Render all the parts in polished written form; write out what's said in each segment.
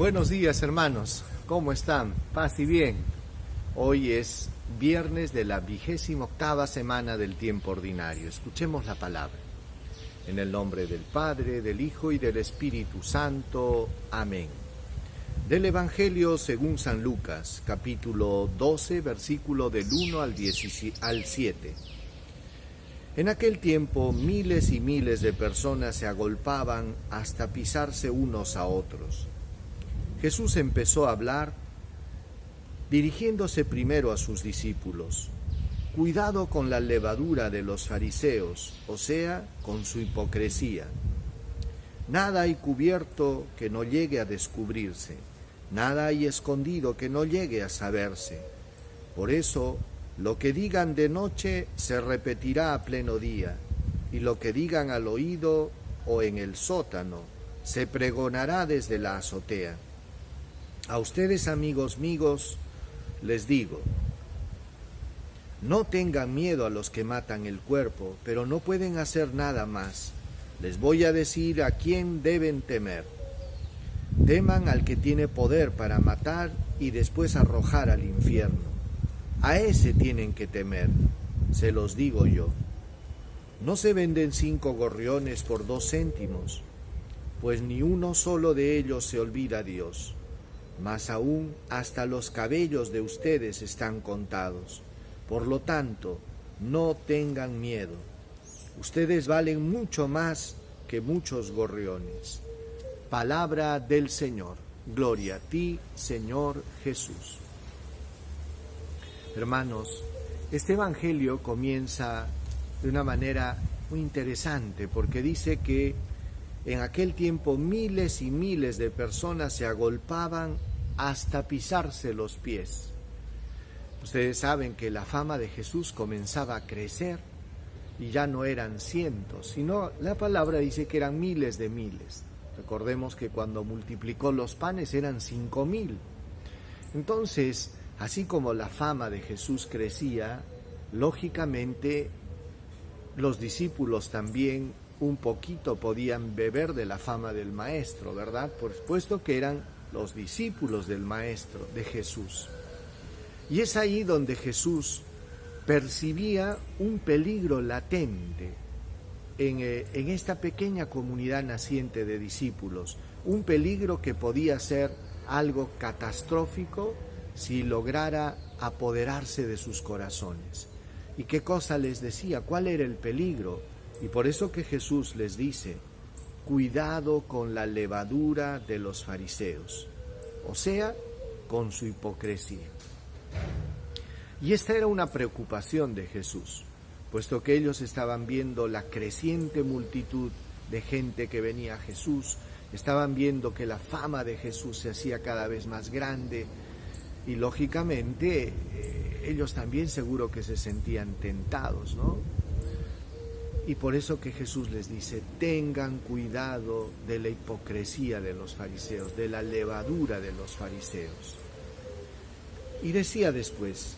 Buenos días, hermanos, ¿cómo están? Paz y bien. Hoy es viernes de la 28ª semana del tiempo ordinario. Escuchemos la palabra. En el nombre del Padre, del Hijo y del Espíritu Santo. Amén. Del Evangelio según San Lucas, capítulo 12, versículo del 1 al 7. En aquel tiempo miles y miles de personas se agolpaban hasta pisarse unos a otros. Jesús empezó a hablar, dirigiéndose primero a sus discípulos. Cuidado con la levadura de los fariseos, o sea, con su hipocresía. Nada hay cubierto que no llegue a descubrirse, nada hay escondido que no llegue a saberse. Por eso, lo que digan de noche se repetirá a pleno día, y lo que digan al oído o en el sótano se pregonará desde la azotea. A ustedes, amigos míos, les digo, no tengan miedo a los que matan el cuerpo, pero no pueden hacer nada más. Les voy a decir a quién deben temer. Teman al que tiene poder para matar y después arrojar al infierno. A ese tienen que temer, se los digo yo. No se venden 5 gorriones por 2 céntimos, pues ni uno solo de ellos se olvida a Dios. Más aún, hasta los cabellos de ustedes están contados. Por lo tanto, no tengan miedo. Ustedes valen mucho más que muchos gorriones. Palabra del Señor. Gloria a ti, Señor Jesús. Hermanos, este evangelio comienza de una manera muy interesante porque dice que en aquel tiempo miles y miles de personas se agolpaban hasta pisarse los pies. Ustedes saben que la fama de Jesús comenzaba a crecer y ya no eran cientos, sino la palabra dice que eran miles de miles. Recordemos que cuando multiplicó los panes eran 5,000. Entonces, así como la fama de Jesús crecía, lógicamente los discípulos también un poquito podían beber de la fama del Maestro, ¿verdad? Por supuesto que eran los discípulos del Maestro, de Jesús. Y es ahí donde Jesús percibía un peligro latente en esta pequeña comunidad naciente de discípulos, un peligro que podía ser algo catastrófico si lograra apoderarse de sus corazones. ¿Y qué cosa les decía? ¿Cuál era el peligro? Y por eso que Jesús les dice, cuidado con la levadura de los fariseos, o sea, con su hipocresía. Y esta era una preocupación de Jesús, puesto que ellos estaban viendo la creciente multitud de gente que venía a Jesús, estaban viendo que la fama de Jesús se hacía cada vez más grande, y lógicamente ellos también seguro que se sentían tentados, ¿no? Y por eso que Jesús les dice, tengan cuidado de la hipocresía de los fariseos, de la levadura de los fariseos. Y decía después,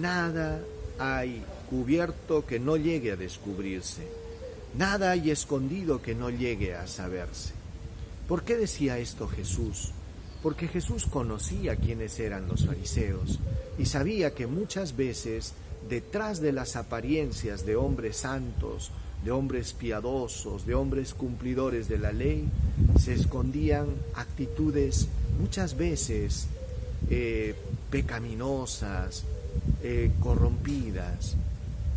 nada hay cubierto que no llegue a descubrirse, nada hay escondido que no llegue a saberse. ¿Por qué decía esto Jesús? Porque Jesús conocía quiénes eran los fariseos y sabía que muchas veces detrás de las apariencias de hombres santos, de hombres piadosos, de hombres cumplidores de la ley, se escondían actitudes muchas veces pecaminosas, corrompidas.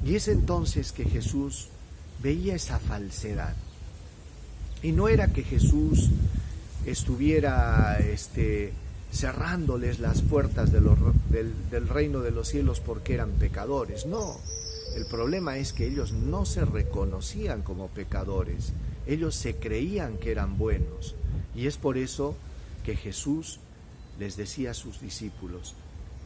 Y es entonces que Jesús veía esa falsedad. Y no era que Jesús estuviera cerrándoles las puertas del reino de los cielos porque eran pecadores. No, el problema es que ellos no se reconocían como pecadores, ellos se creían que eran buenos. Y es por eso que Jesús les decía a sus discípulos,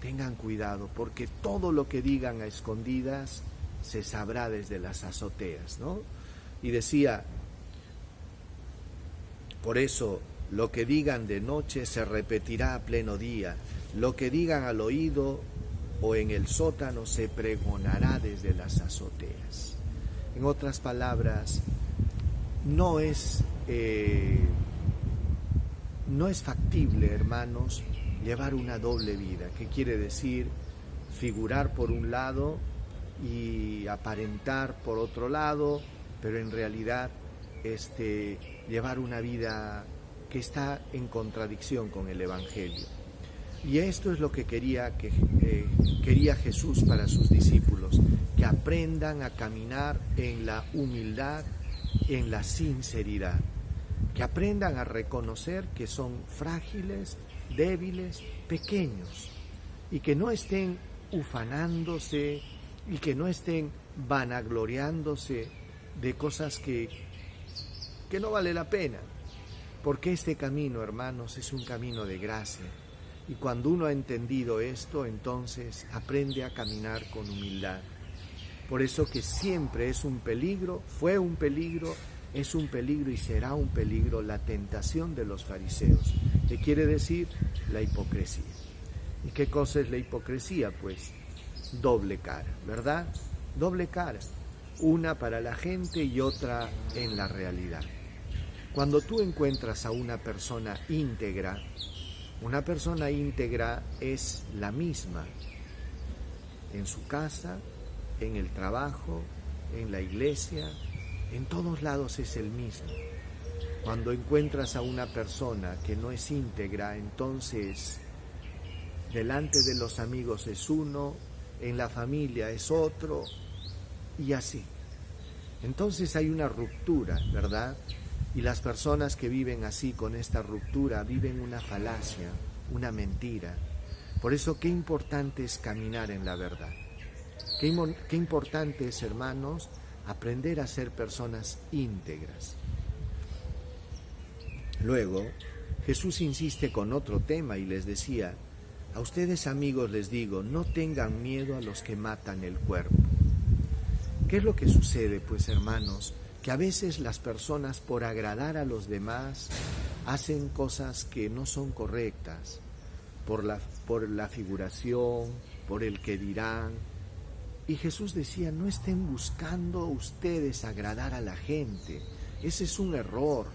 tengan cuidado porque todo lo que digan a escondidas se sabrá desde las azoteas, ¿no? Y decía, por eso, lo que digan de noche se repetirá a pleno día, lo que digan al oído o en el sótano se pregonará desde las azoteas. En otras palabras, no no es factible, hermanos, llevar una doble vida. ¿Qué quiere decir? Figurar por un lado y aparentar por otro lado, pero en realidad llevar una vida que está en contradicción con el Evangelio. Y esto es lo que quería Jesús para sus discípulos, que aprendan a caminar en la humildad, en la sinceridad, que aprendan a reconocer que son frágiles, débiles, pequeños, y que no estén ufanándose y que no estén vanagloriándose de cosas que no vale la pena, porque este camino, hermanos, es un camino de gracia. Y cuando uno ha entendido esto, entonces aprende a caminar con humildad. Por eso que siempre es un peligro, fue un peligro, es un peligro y será un peligro la tentación de los fariseos. ¿Qué quiere decir? La hipocresía. ¿Y qué cosa es la hipocresía? Pues doble cara, ¿verdad? Doble cara. Una para la gente y otra en la realidad. Cuando tú encuentras a una persona íntegra es la misma en su casa, en el trabajo, en la iglesia, en todos lados es el mismo. Cuando encuentras a una persona que no es íntegra, entonces delante de los amigos es uno, en la familia es otro, y así. Entonces hay una ruptura, ¿verdad? Y las personas que viven así, con esta ruptura, viven una falacia, una mentira. Por eso, qué importante es caminar en la verdad. Qué importante es, hermanos, aprender a ser personas íntegras. Luego, Jesús insiste con otro tema y les decía: a ustedes, amigos, les digo, no tengan miedo a los que matan el cuerpo. ¿Qué es lo que sucede, pues, hermanos? Que a veces las personas, por agradar a los demás, hacen cosas que no son correctas, por la figuración, por el que dirán. Y Jesús decía: no estén buscando ustedes agradar a la gente. Ese es un error.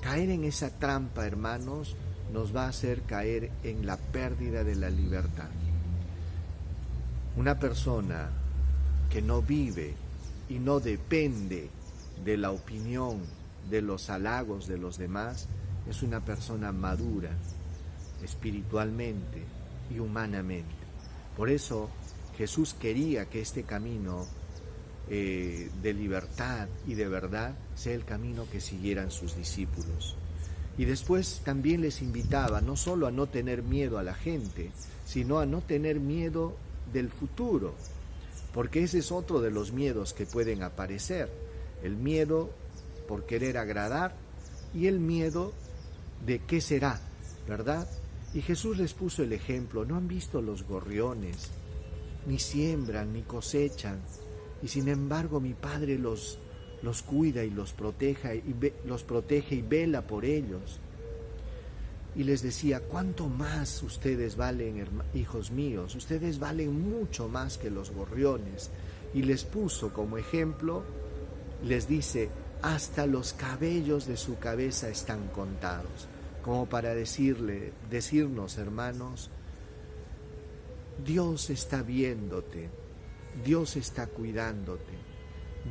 Caer en esa trampa, hermanos, nos va a hacer caer en la pérdida de la libertad. Una persona que no vive y no depende de la opinión, de los halagos de los demás, es una persona madura, espiritualmente y humanamente. Por eso Jesús quería que este camino de libertad y de verdad sea el camino que siguieran sus discípulos. Y después también les invitaba no solo a no tener miedo a la gente, sino a no tener miedo del futuro, porque ese es otro de los miedos que pueden aparecer: el miedo por querer agradar y el miedo de qué será, ¿verdad? Y Jesús les puso el ejemplo: ¿no han visto los gorriones? Ni siembran, ni cosechan, y sin embargo mi Padre los cuida y los protege y vela por ellos. Y les decía: ¿cuánto más ustedes valen, hijos míos? Ustedes valen mucho más que los gorriones. Y les puso como ejemplo, les dice: hasta los cabellos de su cabeza están contados, como para decirnos, hermanos, Dios está viéndote, Dios está cuidándote,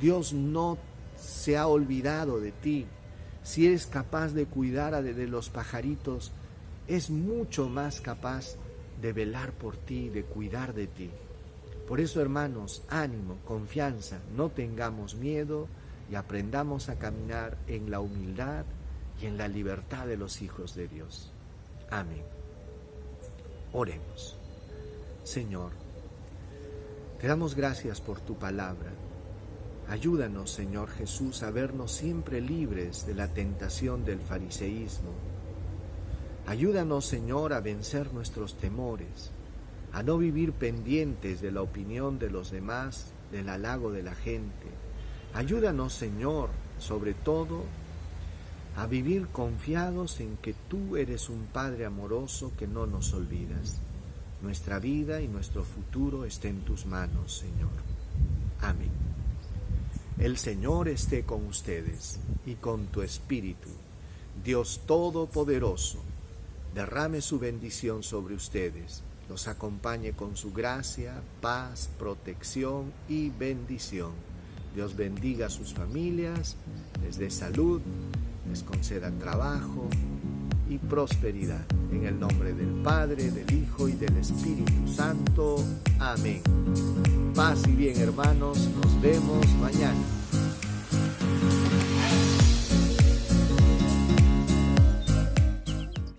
Dios no se ha olvidado de ti. Si eres capaz de cuidar de los pajaritos, es mucho más capaz de velar por ti, de cuidar de ti. Por eso, hermanos, ánimo, confianza, no tengamos miedo y aprendamos a caminar en la humildad y en la libertad de los hijos de Dios. Amén. Oremos. Señor, te damos gracias por tu palabra. Ayúdanos, Señor Jesús, a vernos siempre libres de la tentación del fariseísmo. Ayúdanos, Señor, a vencer nuestros temores, a no vivir pendientes de la opinión de los demás, del halago de la gente. Ayúdanos, Señor, sobre todo, a vivir confiados en que tú eres un Padre amoroso que no nos olvidas. Nuestra vida y nuestro futuro está en tus manos, Señor. Amén. El Señor esté con ustedes y con tu espíritu. Dios Todopoderoso, derrame su bendición sobre ustedes, los acompañe con su gracia, paz, protección y bendición. Dios bendiga a sus familias, les dé salud, les conceda trabajo y prosperidad. En el nombre del Padre, del Hijo y del Espíritu Santo. Amén. Paz y bien, hermanos. Nos vemos mañana.